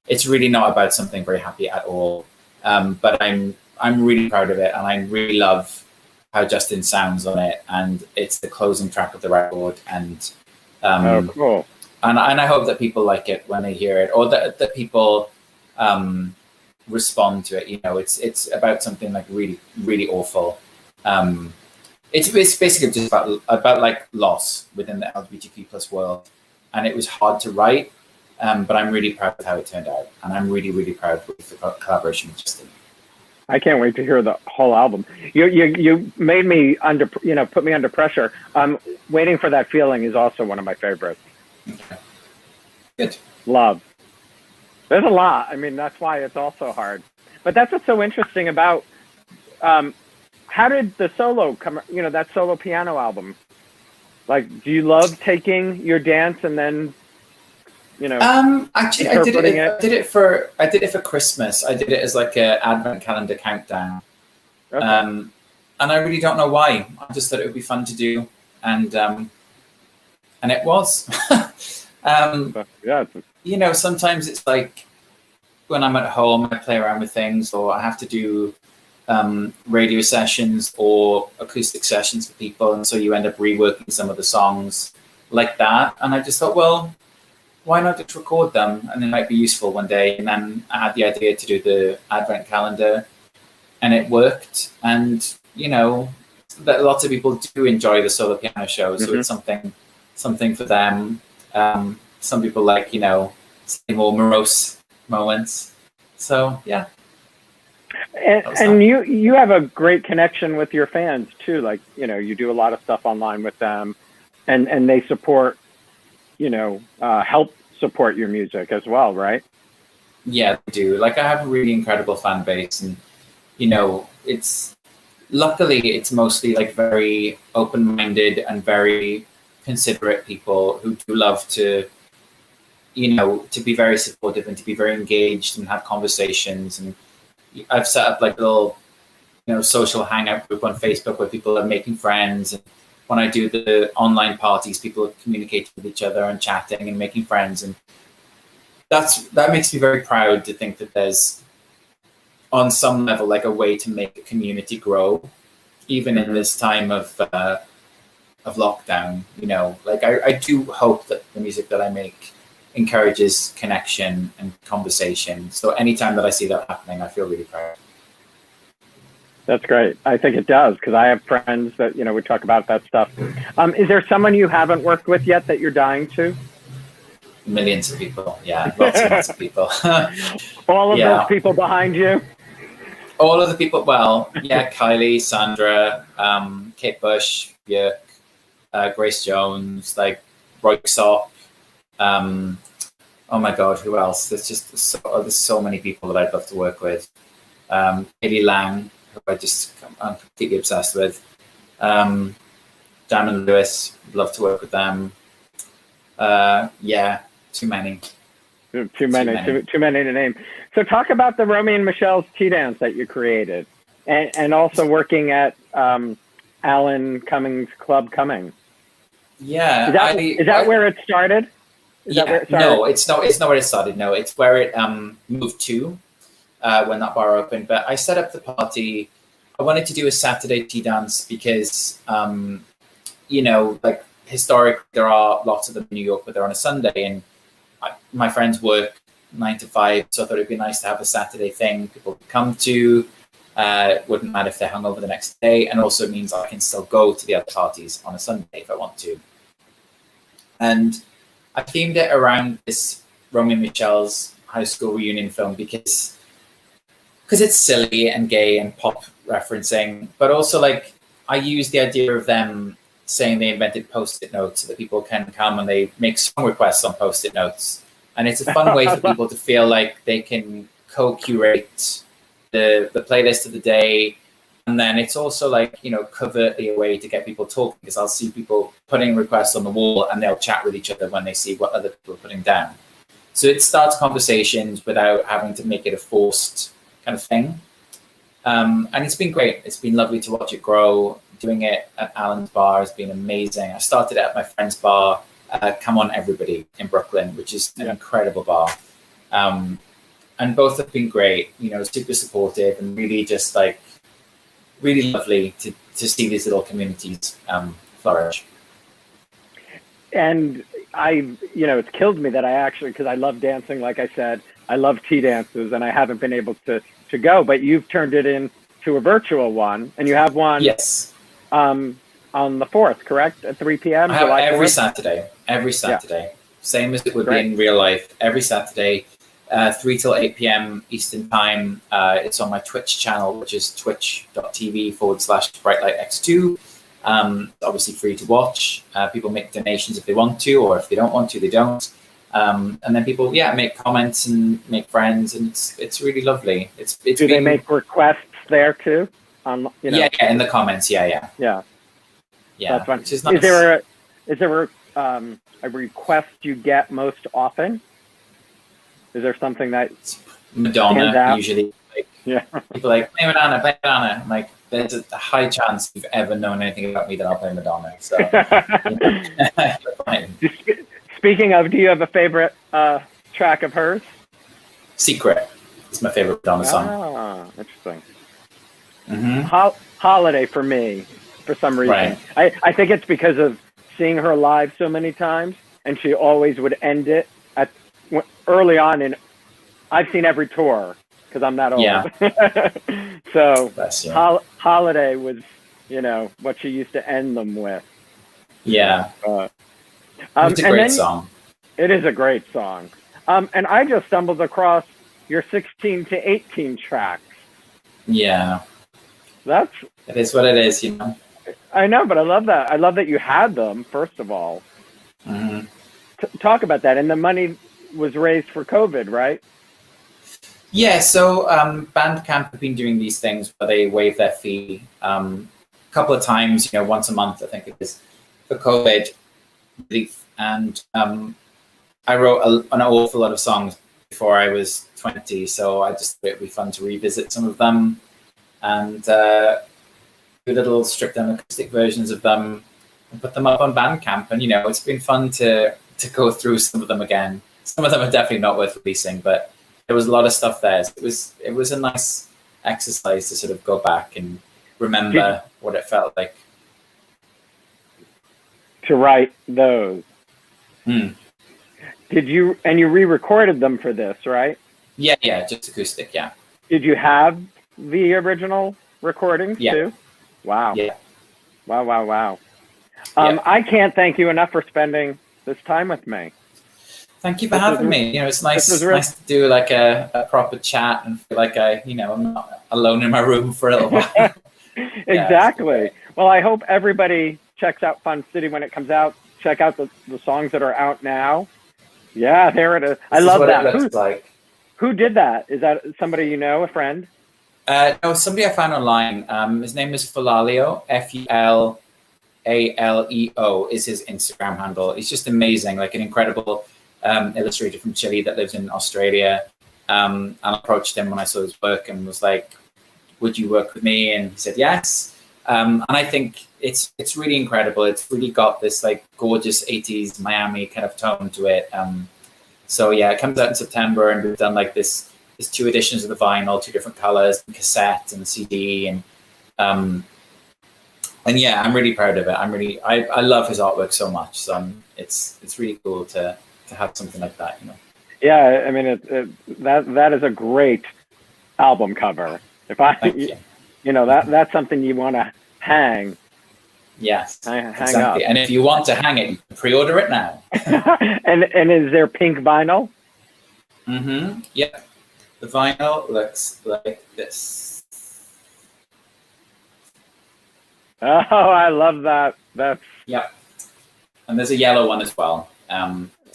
It's really not about something very happy at all, but I'm really proud of it, and I really love how Justin sounds on it, and it's the closing track of the record. And cool. And I hope that people like it when they hear it, or that people respond to it. You know, it's about something like really, really awful. It's basically just about like loss within the LGBTQ plus world, and it was hard to write, but I'm really proud of how it turned out, and I'm really, really proud with the collaboration with Justin. I can't wait to hear the whole album. You made me put me under pressure. Waiting for That Feeling is also one of my favorites. Okay. Good. Love. There's a lot. I mean, that's why it's also hard. But that's what's so interesting about how did the solo come, you know, that solo piano album? Like, do you love taking your dance and then, you know, actually I did it for Christmas. I did it as like a advent calendar countdown. Okay. And I really don't know why. I just thought it would be fun to do, and it was. You know, sometimes it's like when I'm at home, I play around with things, or I have to do radio sessions or acoustic sessions for people, and so you end up reworking some of the songs like that. And I just thought, well, why not just record them, and they might be useful one day. And then I had the idea to do the advent calendar, and it worked. And you know, that lots of people do enjoy the solo piano show, so it's something for them. Some people like, more morose moments. So yeah. And you have a great connection with your fans too. Like, you do a lot of stuff online with them, and they support, help support your music as well, right? Yeah, they do. Like, I have a really incredible fan base, and luckily it's mostly like very open-minded and very considerate people who do love to, to be very supportive and to be very engaged and have conversations. And I've set up like a little, social hangout group on Facebook where people are making friends. And when I do the online parties, people are communicating with each other and chatting and making friends. And that makes me very proud to think that there's, on some level, like a way to make a community grow, even in this time of lockdown. Like I do hope that the music that I make encourages connection and conversation. So anytime that I see that happening, I feel really proud. That's great. I think it does, because I have friends that, we talk about that stuff. Is there someone you haven't worked with yet that you're dying to? Millions of people. Yeah, lots and lots of people. All of those people behind you? All of the people, well, yeah, Kylie, Sandra, Kate Bush, Björk, Grace Jones, like Roy Sock. Oh my God, who else? There's so many people that I'd love to work with. Katie Lang, who I'm completely obsessed with. Dan and Lewis, love to work with them. Yeah, too many. Too many to name. So talk about the Romy and Michele's tea dance that you created, and also working at Alan Cummings Club Cummings. Yeah, is that where it started? No, it's not where it started. No, it's where it moved to when that bar opened. But I set up the party. I wanted to do a Saturday tea dance because, like historically, there are lots of them in New York, but they're on a Sunday, and my friends work 9 to 5, so I thought it'd be nice to have a Saturday thing people could come to. Wouldn't matter if they're hungover the next day, and also means I can still go to the other parties on a Sunday if I want to. And I themed it around this Romy and Michele's high school reunion film because it's silly and gay and pop referencing, but also like I use the idea of them saying they invented Post-it notes so that people can come and they make song requests on Post-it notes. And it's a fun way for people to feel like they can co-curate the playlist of the day. And then it's also like, covertly a way to get people talking, because I'll see people putting requests on the wall and they'll chat with each other when they see what other people are putting down. So it starts conversations without having to make it a forced kind of thing. And it's been great. It's been lovely to watch it grow. Doing it at Alan's bar has been amazing. I started it at my friend's bar, Come On Everybody in Brooklyn, which is an incredible bar. And both have been great, super supportive and really just like, really lovely to see these little communities flourish. And it's killed me that I actually, because I love dancing, like I said, I love tea dances, and I haven't been able to go, but you've turned it into a virtual one, and you have one on the 4th, correct? At 3 p.m.? I have every Saturday. Yeah. Same as it would be in real life. Every Saturday, 3 till 8 p.m. Eastern time. It's on my Twitch channel, which is twitch.tv/brightlightx2. Obviously free to watch. People make donations if they want to, or if they don't want to, they don't. And then people, make comments and make friends, and it's really lovely. Do they make requests there too? Yeah, in the comments. Yeah. That's fun. Is nice. Is there a request you get most often? Is there something that Madonna usually? People like play Madonna. I'm like, there's a high chance you've ever known anything about me that I'll play Madonna. So. Speaking of, do you have a favorite track of hers? Secret is my favorite Madonna song. Ah, interesting. Mm-hmm. Holiday for me, for some reason. Right. I think it's because of seeing her live so many times, and she always would end it early on. And I've seen every tour because I'm that old. Yeah. So Holiday was, what she used to end them with. Yeah. It's a great song. It is a great song. And I just stumbled across your 16 to 18 tracks. Yeah. That's. It is what it is, you know. I know, but I love that. I love that you had them, first of all. Mm-hmm. Talk about that. And the money was raised for COVID, right? Yeah, so Bandcamp have been doing these things where they waive their fee a couple of times, you know, once a month, I think it is, for COVID relief. And I wrote an awful lot of songs before I was 20, so I just thought it'd be fun to revisit some of them and do little stripped down acoustic versions of them and put them up on Bandcamp. And, you know, it's been fun to go through some of them again. Some of them are definitely not worth releasing, but there was a lot of stuff there. So it was a nice exercise to sort of go back and remember what it felt like. To write those. Did you, and you re-recorded them for this, right? Yeah, just acoustic, yeah. Did you have the original recordings too? Wow. Yeah. Wow. I can't thank you enough for spending this time with me. Thank you for having me. You know, it's nice to do like a proper chat and feel like I'm not alone in my room for a little while. Exactly. Well, I hope everybody checks out Fun City when it comes out. Check out the songs that are out now. Yeah, there it is. I love that. It looks like. Who did that? Is that somebody you know, a friend? No, somebody I found online. His name is Fulalio, Fulaleo is his Instagram handle. He's just amazing, like an incredible illustrator from Chile that lives in Australia. And I approached him when I saw his work and was like, would you work with me? And he said yes. And I think it's really incredible. It's really got this like gorgeous 80s Miami kind of tone to it. So yeah, it comes out in September, and we've done like this 2 editions of the vinyl, 2 different colors, and cassette and CD, and yeah, I'm really proud of it. I love his artwork so much. So it's really cool to have something like that, you know. Yeah, I mean that is a great album cover. Thank you. You know, that's something you want to hang. Yes, hang exactly. up. And if you want to hang it, you can pre-order it now. and is there pink vinyl? Mm-hmm. Yep. The vinyl looks like this. Oh, I love that. Yep. And there's a yellow one as well. I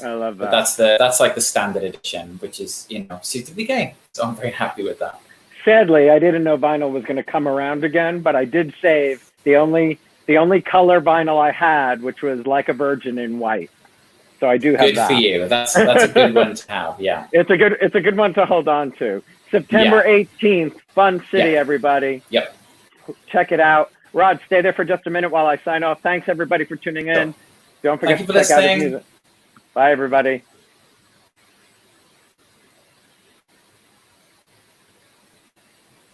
love that. But that's like the standard edition, which is, you know, suitably gay. So I'm very happy with that. Sadly, I didn't know vinyl was going to come around again, but I did save the only color vinyl I had, which was Like a Virgin in white. So I do have that. Good for you. That's a good one to have. Yeah. It's a good one to hold on to. September 18th, Fun City, everybody. Yep. Check it out. Rod, stay there for just a minute while I sign off. Thanks everybody for tuning in. Don't forget to check out his music. Bye everybody.